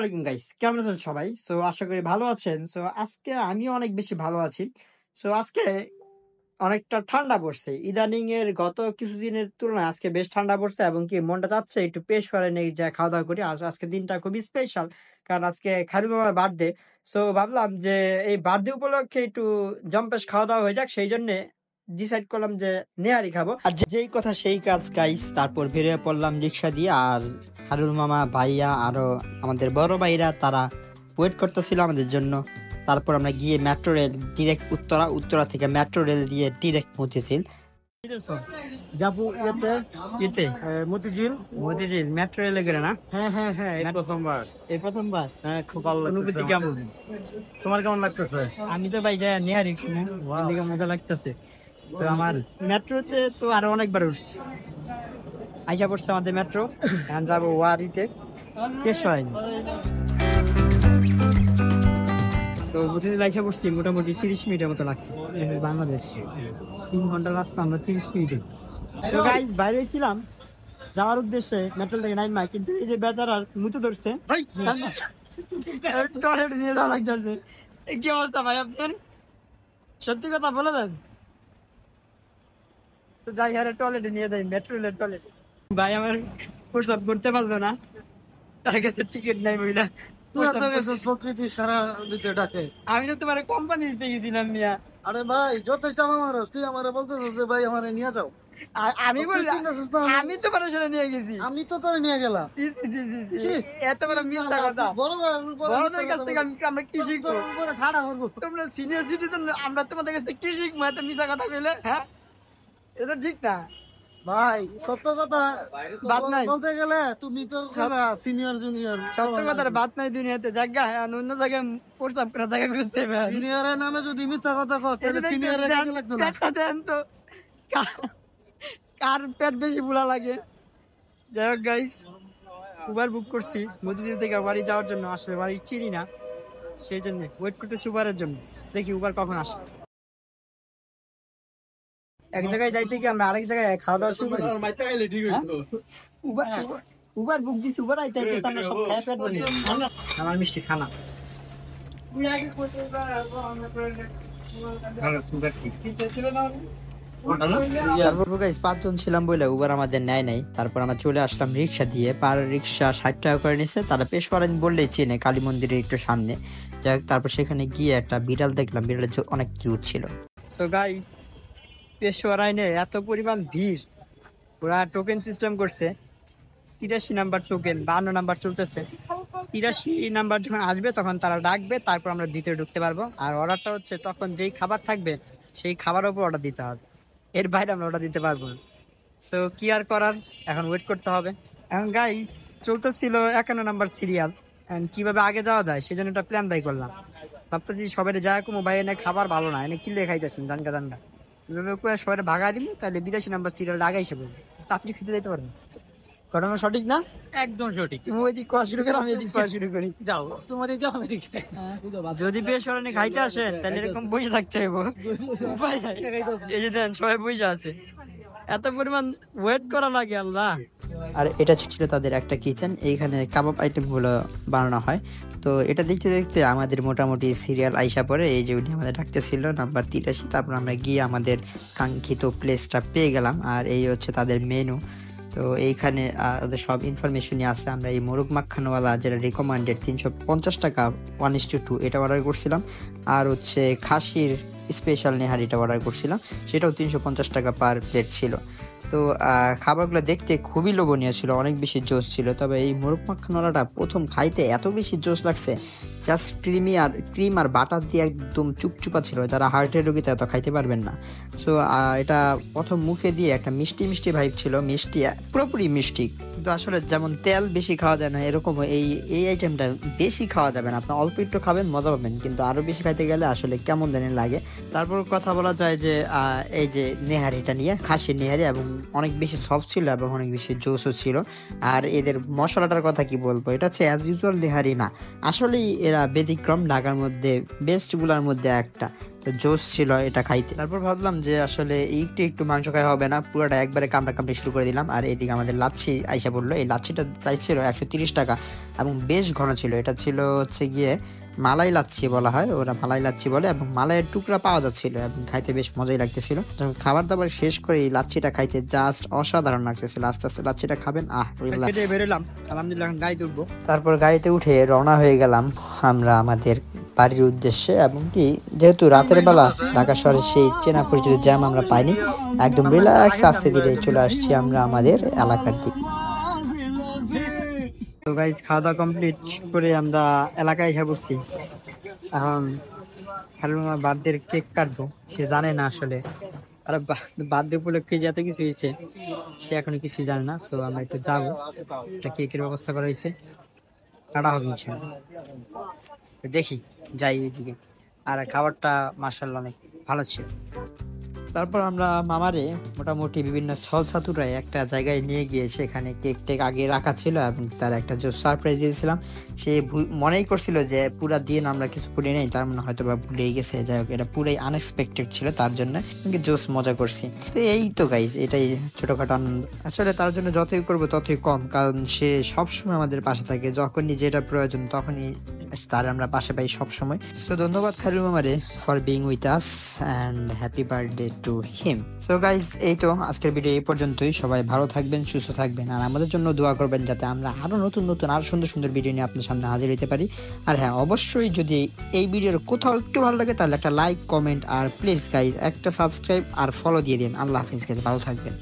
আলাইকুম গাইস, কেমন আছেন সবাই? সো আশা করি ভালো আছেন। সো আজকে আমিও অনেক বেশি ভালো আছি। সো আজকে অনেকটা ঠান্ডা পড়ছে। ইদানিং এর গত কিছুদিনের তুলনায় আজকে বেশ ঠান্ডা পড়ছে এবং কি মনটা চাচ্ছে একটু পেশওয়ারে নিয়ে যায়ে খাওয়া-দাওয়া করি। আর আজকে দিনটা খুবই স্পেশাল। কারণ আজকে খালিদ মামার বার্থডে। সো ভাবলাম যে এই বার্থডে উপলক্ষে একটু জম্পেশ খাওয়া-দাওয়া হয়ে যাক। সেইজন্যে ডিসাইড করলাম যে নেহারি খাবো। আর যেই কথা সেই কাজ গাইস। তারপর বেরিয়ে পড়লাম রিক্সা দিয়ে। আর হারুল মামা, ভাইয়া আরো আমাদের বড় ভাইরা তারা ওয়েট করতেছিল আমাদের জন্য। তারপর আমরা গিয়ে মেট্রো রেল ডিরেক্ট উত্তরা থেকে মেট্রো রেল দিয়ে ডিরেক্ট মতিঝিল। যাবো ইতে মতিঝিল মেট্রো রেলে গেলে না? হ্যাঁ এই প্রথমবার হ্যাঁ খুব ভালো অনুভূতি লাগতেছে কেমন? তোমার কেমন লাগতেছে? আমি তো ভাই যাই নেহারি এদিকে মজা লাগতেছে। তো আমার মেট্রোতে তো আরো অনেকবার উঠছি। আইসা পড়ছে আমাদের মেট্রো। এখন যাবো ওয়ারিতে পেশোয়ারি। তো মতিঝিল আইসা পড়ছি মোটামুটি 30 মিনিটের মতো লাগছে। বাংলাদেশ 3 ঘন্টা রাস্তা, আমরা 30 মিনিটে। তো গাইস বাইরে হয়েছিলাম যাওয়ার উদ্দেশ্যে মেট্রো থেকে নাইমা, কিন্তু এই যে বেচারার মুতে ধরছে টয়লেট নিয়ে যাওয়া লাগতেছে। কি অবস্থা ভাই আপনার? সত্যি কথা বলে দেন তো। যাই হারে টয়লেটে নিয়ে যাই, মেট্রো রেলের টয়লেটে। ভাই আমার প্রস্রাব করতে পারলো না, তার কাছে টিকিট নাই বইলা। প্রকৃতি সারা দিতে ডাকে। আমি তো তোমার কোম্পানি দিতে গেছিলাম মিয়া। আরে ভাই যতই চাপ আমারস তুই আমারে বলতেছিস যে ভাই আমারে নিয়ে যাও। আমি বললাম আমি তোমার সাথে নিয়ে গেছি। আমি তো তোরে নিয়ে গেলাম। ছি, ছি, ছি, ছি, ছি। এত বড় মিথ্যা কথা। বড়দের কাছ থেকে আমরা কি শিখবো? ঠাড়া করবো। তোমরা সিনিয়র সিটিজেন, আমরা তোমাদের কাছ থেকে কি শিখবো? এত মিথ্যা কথা কইলে, হ্যাঁ? এটা ঠিক না ভাই সত্য কথা বাদ নাই। বলতে গেলে তুমি তো সিনিয়র জুনিয়র। সত্য কথার বাদ নাই দুনিয়াতে। জায়গা অন্য জায়গায় প্রস্তাব করা জায়গা খুঁজতে হবে। সিনিয়রের নামে যদি মিথ্যা কথা কও তাহলে সিনিয়রের কাজে লাগতো না। পেটটা দেন তো, কার পেট বেশি বুলা লাগে। যাই হোক গাইস, উবার বুক করছি মতিঝিল থেকে বাড়ি যাওয়ার জন্য। আসলে বাড়ি চিনি না, সেই জন্য ওয়েট করতেছি উবারের জন্য। দেখি উবার কখন আসে। এক জায়গায় যাইতে কি আমরা আরেক জায়গায় খাওয়া দাওয়া শুরু করি। উবার বুক দিছি, উবার আইতে আইতে আমরা সব খায় পেট ভরে নিয়েছি। আমার মিষ্টি খানা তারপর গাইস 5 জন ছিলাম বলে উবার আমাদের নেয় নাই। তারপর আমরা চলে আসলাম রিক্সা দিয়ে। পার রিক্সা 60 টাকা করে নিছে। তারা পেশওয়ারাইন বললেই চেনে, কালী মন্দিরের একটু সামনে। যাই হোক, তারপর সেখানে গিয়ে একটা বিড়াল দেখলাম, বিড়ালের অনেক কিউট ছিল। সো গাইস, পেশওয়ারাইনে এত পরিমাণ ভিড়, ওরা টোকেন সিস্টেম করছে। 83 নাম্বার টোকেন, 52 নাম্বার চলতেছে। 83 নাম্বার যখন আসবে তখন তারা ডাকবে, তারপর আমরা ভিতরে ঢুকতে পারবো। আর অর্ডারটা হচ্ছে তখন যেই খাবার থাকবে সেই খাবারের উপর অর্ডার দিতে হবে, এর বাইরে আমরা অর্ডার দিতে পারবো না। সো কি আর করার, এখন ওয়েট করতে হবে। এখন গাইস চলতেছিল 51 নাম্বার সিরিয়াল। কিভাবে আগে যাওয়া যায় সেজন্য একটা প্ল্যান বাই করলাম। ভাবতেছি সবাই যায় কোনো ভাই এনে খাবার ভালো না, এনে কিনলে খাইতেছেন জানগা জানগা। সবাই ভাগা দিব, তাহলে 82 নাম্বার সিরিয়াল আগে হিসেবে তাড়াতাড়ি খেতে যেতে পারবো। ঘটনা সঠিক না? একদম সঠিক। তুমি ওইদিক খাওয়া শুরু করো, আমি এদিক খাওয়া শুরু করি। যাও তোমার যাও আমি যদি পেশওয়ারাইনে খাইতে আসেন তাহলে এরকম বসে থাকতে হবে, উপায় নাই। এই যে দেন সবাই বসে আছে, এত পরিমাণ ওয়েট করা লাগে আল্লাহ। আর এটা ছিল তাদের একটা কিচেন, এইখানে কাবাব আইটেম গুলো বানানো হয়। তো এটা দেখতে দেখতে আমাদের মোটামুটি সিরিয়াল আইসা পরে। এই যে উনি আমাদের ডাকতেছিল নাম্বার 83। তারপর আমরা গিয়ে আমাদের কাঙ্ক্ষিত প্লেসটা পেয়ে গেলাম। আর এই হচ্ছে তাদের মেনু। তো এইখানে তাদের সব ইনফরমেশনই আছে। আমরা এই মোরগ মাখানওয়ালা যেটা রিকমেন্ডেড 350 টাকা 1:2 এটা অর্ডার করছিলাম। আর হচ্ছে খাসির স্পেশাল নেহারিটা অর্ডার করছিলাম, সেটাও 350 টাকা পার প্লেট ছিল। তো খাবারগুলো দেখতে খুবই লোভনীয় ছিল, অনেক বেশি জোস ছিল। তবে এই মোরগ মাখানওয়ালাটা প্রথম খাইতে এত বেশি জোস লাগছে, জাস্ট ক্রিম আর বাটার দিয়ে একদম চুপচুপা ছিল। যারা হার্টের রোগী তারা তো খাইতে পারবেন না। সো এটা প্রথম মুখে দিয়ে একটা মিষ্টি মিষ্টি ভাইব ছিল, মিষ্টি পুরোপুরি মিষ্টি। কিন্তু আসলে যেমন তেল বেশি খাওয়া যায় না, এরকম এই আইটেমটা বেশি খাওয়া যাবে না। আপনার অল্প একটু খাবেন, মজা পাবেন, কিন্তু আরো বেশি খাইতে গেলে আসলে কেমন জানি লাগে। তারপর কথা বলা যায় যে এই যে নেহারিটা নিয়ে, খাসির নেহারি এবং অনেক বেশি সফট ছিল এবং অনেক বেশি জোসও ছিল। আর এদের মশলাটার কথা কি বলবো, এটা হচ্ছে অ্যাজ ইউজুয়াল নেহারি না, আসলেই এরা ব্যতিক্রম, ঢাকার মধ্যে বেস্টগুলোর মধ্যে একটা। তো জোস ছিল এটা খাইতে। তারপর ভাবলাম যে আসলে একটু একটু মাংস খাওয়া হবে না, পুরোটা একবারে কামড়ি শুরু করে দিলাম। আর এদিকে আমাদের লাচ্ছি আইসা পড়লো। এই লাচ্ছিটার প্রাইস ছিল 130 টাকা এবং বেশ ঘন ছিল। এটা ছিল হচ্ছে গিয়ে মালাই লাচ্ছি বলা হয়, ওরা মালাই লাচ্ছি বলে, এবং মালাইয়ের টুকরা পাওয়া যাচ্ছিল এবং খাইতে বেশ মজাই লাগতেছিল। যখন খাবার দাবার শেষ করে এই লাচ্ছিটা খাইতে জাস্ট অসাধারণ লাগতেছিল। আস্তে আস্তে লাচ্ছিটা খাবেন, বেরোলাম আলহামদুলিল্লাহ, এখন গাড়িতে উঠবো। তারপর গাড়িতে উঠে রওনা হয়ে গেলাম আমরা আমাদের বাড়ির উদ্দেশ্যে। এবং কি যেহেতু রাতের বেলা ঢাকা শহরে সেই চেনা পরিচিত জ্যাম আমরা পাইনি, একদম রিল্যাক্স আস্তে ধীরে চলে আসছি আমরা আমাদের এলাকার দিকে। তো গাইস, খাওয়া দাওয়া কমপ্লিট করে আমরা এলাকায় এসে পড়ছি। এখন খালুর মামার বার্থডের কেক কাটবো, সে জানে না আসলে, আর বার্থডে উপলক্ষে যে এত কিছু হয়েছে সে এখনো কিছুই জানে না। সো আমরা একটু যাবো, একটা কেকের ব্যবস্থা করা হয়েছে, কাটা হবে ইনশাআল্লাহ। দেখি যাই ওইদিকে। আর খাবারটা মাশাআল্লাহ অনেক ভালো ছিল। তারপর আমরা মামারে মোটামুটি বিভিন্ন ছল ছাতুরায় একটা জায়গায় নিয়ে গিয়ে সেখানে কেক টেক আগে রাখা ছিল এবং তার একটা যে সারপ্রাইজ দিয়েছিলাম। সে মনেই করছিল যে পুরা দিন আমরা কিছু করি নেই, তার মনে হয়তো বা ভুলেই গেছে। যাই হোক, এটা পুরাই আনএক্সপেক্টেড ছিল তার জন্য, কিন্তু জোস মজা করছি। তো এই তো গাইজ, এটাই ছোটখাটো আনন্দ। আসলে তার জন্য যতই করবো ততই কম, কারণ সে সবসময় আমাদের পাশে থাকে, যখনই যেটা প্রয়োজন তখনই তার আমরা পাশে পাই সবসময়। তো ধন্যবাদ খালু মামারে for being with us and happy birthday to him. So guys, এই তো আজকের ভিডিও এই পর্যন্তই। সবাই ভালো থাকবেন, সুস্থ থাকবেন, আর আমাদের জন্য দোয়া করবেন যাতে আমরা আরো নতুন নতুন আরো সুন্দর সুন্দর ভিডিও নিয়ে আপনার সামনে হাজির হতে পারি। আর হ্যাঁ, অবশ্যই যদি এই ভিডিওর কোথাও একটু ভালো লাগে তাহলে একটা লাইক, কমেন্ট, আর প্লিজ গাইজ একটা সাবস্ক্রাইব আর ফলো দিয়ে দিন। আল্লাহ হাফিজ গাইজ, ভালো থাকবেন।